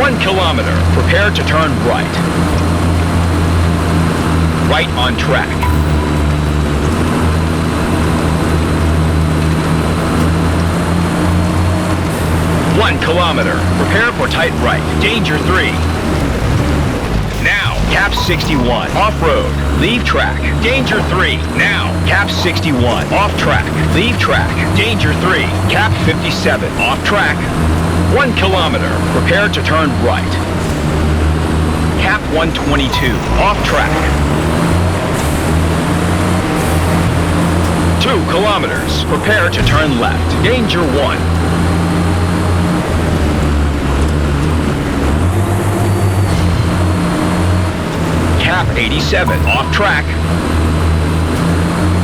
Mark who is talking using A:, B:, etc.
A: 1 kilometer. Prepare to turn right. Right on track. 1 kilometer. Prepare for tight right. Danger 3. Now, cap 61. Off-road. Leave track. Danger 3. Now, cap 61. Off track. Leave track. Danger 3. Cap 57. Off track. 1 kilometer. Prepare to turn right. Cap 122. Off track. 2 kilometers. Prepare to turn left. Danger 1. Cap 87. Off track.